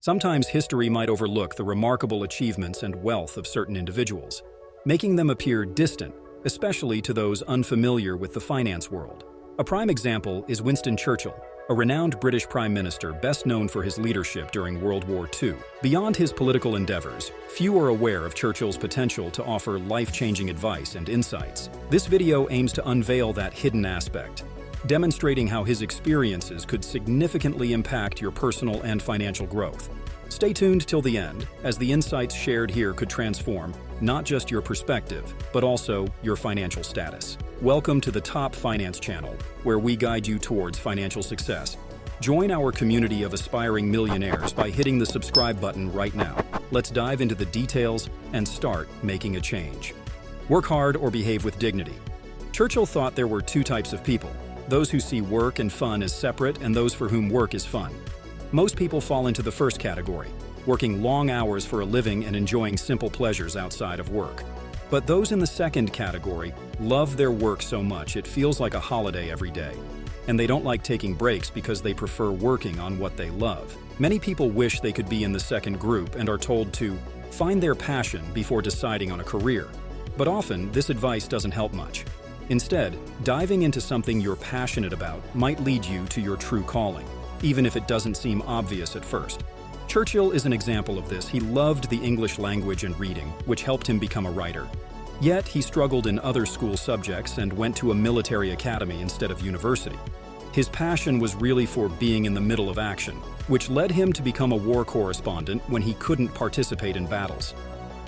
Sometimes history might overlook the remarkable achievements and wealth of certain individuals, making them appear distant, especially to those unfamiliar with the finance world. A prime example is Winston Churchill, a renowned British Prime Minister best known for his leadership during World War II. Beyond his political endeavors, few are aware of Churchill's potential to offer life-changing advice and insights. This video aims to unveil that hidden aspect, demonstrating how his experiences could significantly impact your personal and financial growth. Stay tuned till the end, as the insights shared here could transform not just your perspective, but also your financial status. Welcome to the Top Finance channel, where we guide you towards financial success. Join our community of aspiring millionaires by hitting the subscribe button right now. Let's dive into the details and start making a change. Work hard or behave with dignity. Churchill thought there were two types of people: those who see work and fun as separate, and those for whom work is fun. Most people fall into the first category, working long hours for a living and enjoying simple pleasures outside of work. But those in the second category love their work so much it feels like a holiday every day. And they don't like taking breaks because they prefer working on what they love. Many people wish they could be in the second group and are told to find their passion before deciding on a career. But often, this advice doesn't help much. Instead, diving into something you're passionate about might lead you to your true calling, even if it doesn't seem obvious at first. Churchill is an example of this. He loved the English language and reading, which helped him become a writer. Yet, he struggled in other school subjects and went to a military academy instead of university. His passion was really for being in the middle of action, which led him to become a war correspondent when he couldn't participate in battles.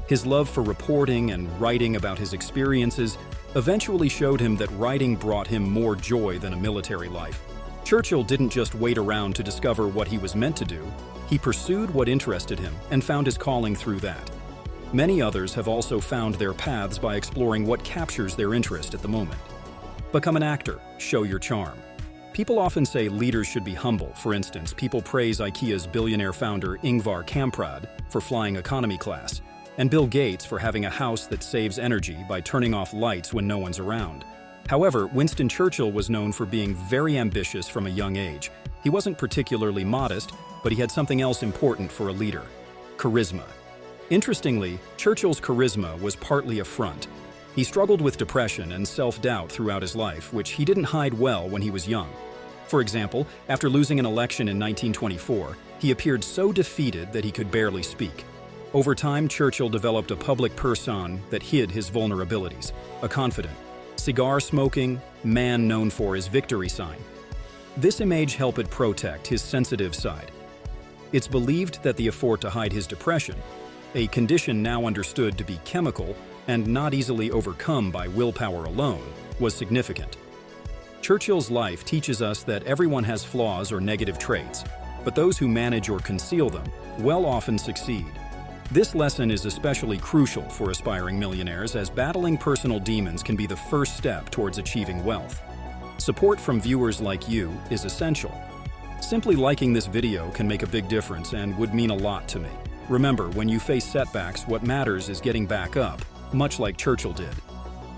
His love for reporting and writing about his experiences eventually showed him that writing brought him more joy than a military life. Churchill didn't just wait around to discover what he was meant to do. He pursued what interested him and found his calling through that. Many others have also found their paths by exploring what captures their interest at the moment. Become an actor, show your charm. People often say leaders should be humble. For instance, people praise IKEA's billionaire founder Ingvar Kamprad for flying economy class, and Bill Gates for having a house that saves energy by turning off lights when no one's around. However, Winston Churchill was known for being very ambitious from a young age. He wasn't particularly modest, but he had something else important for a leader: charisma. Interestingly, Churchill's charisma was partly a front. He struggled with depression and self-doubt throughout his life, which he didn't hide well when he was young. For example, after losing an election in 1924, he appeared so defeated that he could barely speak. Over time, Churchill developed a public persona that hid his vulnerabilities: a confident, cigar-smoking man known for his victory sign. This image helped protect his sensitive side. It's believed that the effort to hide his depression, a condition now understood to be chemical and not easily overcome by willpower alone, was significant. Churchill's life teaches us that everyone has flaws or negative traits, but those who manage or conceal them will often succeed. This lesson is especially crucial for aspiring millionaires, as battling personal demons can be the first step towards achieving wealth. Support from viewers like you is essential. Simply liking this video can make a big difference and would mean a lot to me. Remember, when you face setbacks, what matters is getting back up, much like Churchill did.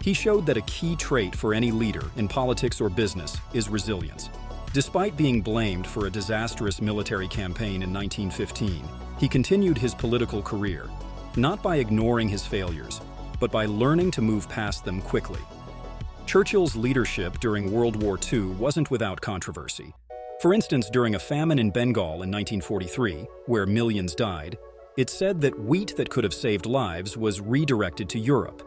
He showed that a key trait for any leader in politics or business is resilience. Despite being blamed for a disastrous military campaign in 1915, he continued his political career, not by ignoring his failures, but by learning to move past them quickly. Churchill's leadership during World War II wasn't without controversy. For instance, during a famine in Bengal in 1943, where millions died, it's said that wheat that could have saved lives was redirected to Europe.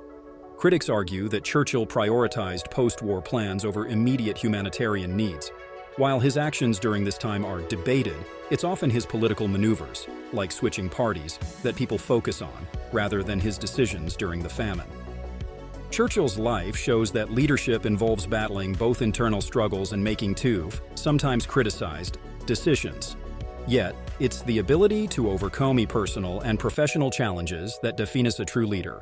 Critics argue that Churchill prioritized post-war plans over immediate humanitarian needs. While his actions during this time are debated, it's often his political maneuvers, like switching parties, that people focus on, rather than his decisions during the famine. Churchill's life shows that leadership involves battling both internal struggles and making tough, sometimes criticized, decisions. Yet, it's the ability to overcome personal and professional challenges that defines a true leader.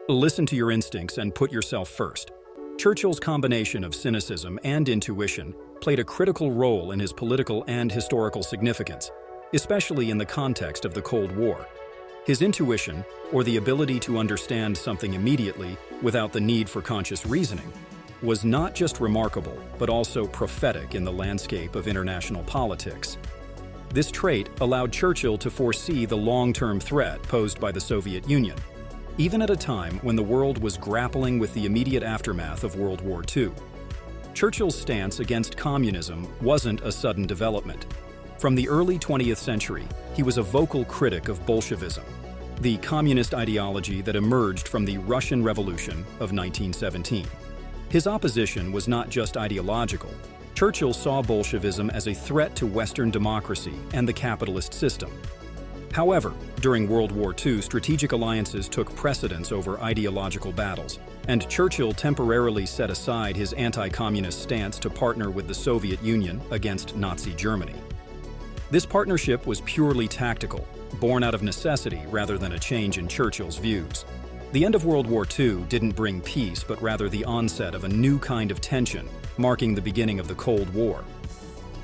Listen to your instincts and put yourself first. Churchill's combination of cynicism and intuition played a critical role in his political and historical significance, especially in the context of the Cold War. His intuition, or the ability to understand something immediately without the need for conscious reasoning, was not just remarkable, but also prophetic in the landscape of international politics. This trait allowed Churchill to foresee the long-term threat posed by the Soviet Union, even at a time when the world was grappling with the immediate aftermath of World War II. Churchill's stance against communism wasn't a sudden development. From the early 20th century, he was a vocal critic of Bolshevism, the communist ideology that emerged from the Russian Revolution of 1917. His opposition was not just ideological. Churchill saw Bolshevism as a threat to Western democracy and the capitalist system. However, during World War II, strategic alliances took precedence over ideological battles, and Churchill temporarily set aside his anti-communist stance to partner with the Soviet Union against Nazi Germany. This partnership was purely tactical, born out of necessity rather than a change in Churchill's views. The end of World War II didn't bring peace, but rather the onset of a new kind of tension, marking the beginning of the Cold War.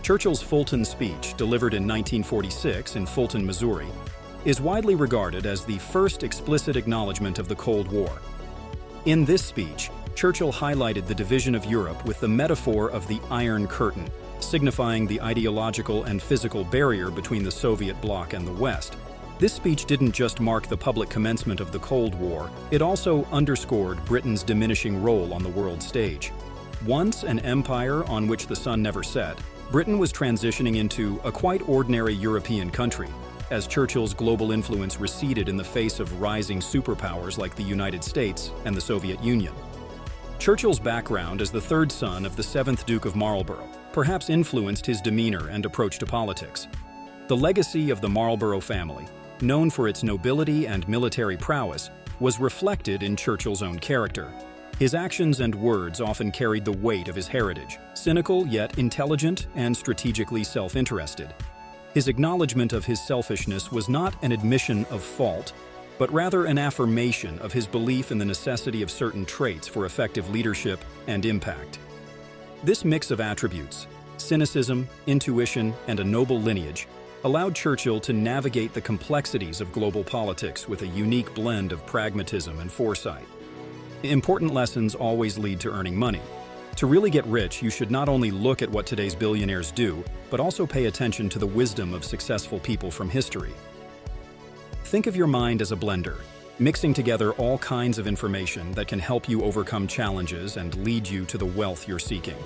Churchill's Fulton speech, delivered in 1946 in Fulton, Missouri, is widely regarded as the first explicit acknowledgement of the Cold War. In this speech, Churchill highlighted the division of Europe with the metaphor of the Iron Curtain, signifying the ideological and physical barrier between the Soviet bloc and the West. This speech didn't just mark the public commencement of the Cold War, it also underscored Britain's diminishing role on the world stage. Once an empire on which the sun never set, Britain was transitioning into a quite ordinary European country, as Churchill's global influence receded in the face of rising superpowers like the United States and the Soviet Union. Churchill's background as the third son of the 7th Duke of Marlborough perhaps influenced his demeanor and approach to politics. The legacy of the Marlborough family, known for its nobility and military prowess, was reflected in Churchill's own character. His actions and words often carried the weight of his heritage, cynical yet intelligent and strategically self-interested. His acknowledgement of his selfishness was not an admission of fault, but rather an affirmation of his belief in the necessity of certain traits for effective leadership and impact. This mix of attributes, cynicism, intuition, and a noble lineage, allowed Churchill to navigate the complexities of global politics with a unique blend of pragmatism and foresight. Important lessons always lead to earning money. To really get rich, you should not only look at what today's billionaires do, but also pay attention to the wisdom of successful people from history. Think of your mind as a blender, mixing together all kinds of information that can help you overcome challenges and lead you to the wealth you're seeking.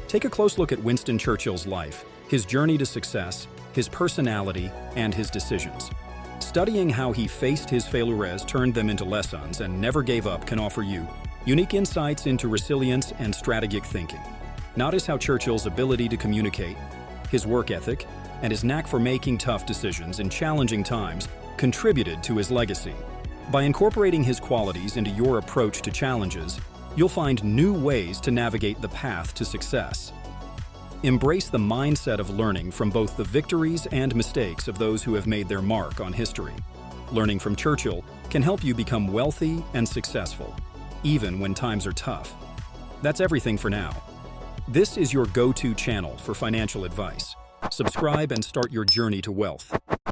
Take a close look at Winston Churchill's life, his journey to success, his personality, and his decisions. Studying how he faced his failures, turned them into lessons, and never gave up can offer you unique insights into resilience and strategic thinking. Notice how Churchill's ability to communicate, his work ethic, and his knack for making tough decisions in challenging times contributed to his legacy. By incorporating his qualities into your approach to challenges, you'll find new ways to navigate the path to success. Embrace the mindset of learning from both the victories and mistakes of those who have made their mark on history. Learning from Churchill can help you become wealthy and successful, even when times are tough. That's everything for now. This is your go-to channel for financial advice. Subscribe and start your journey to wealth.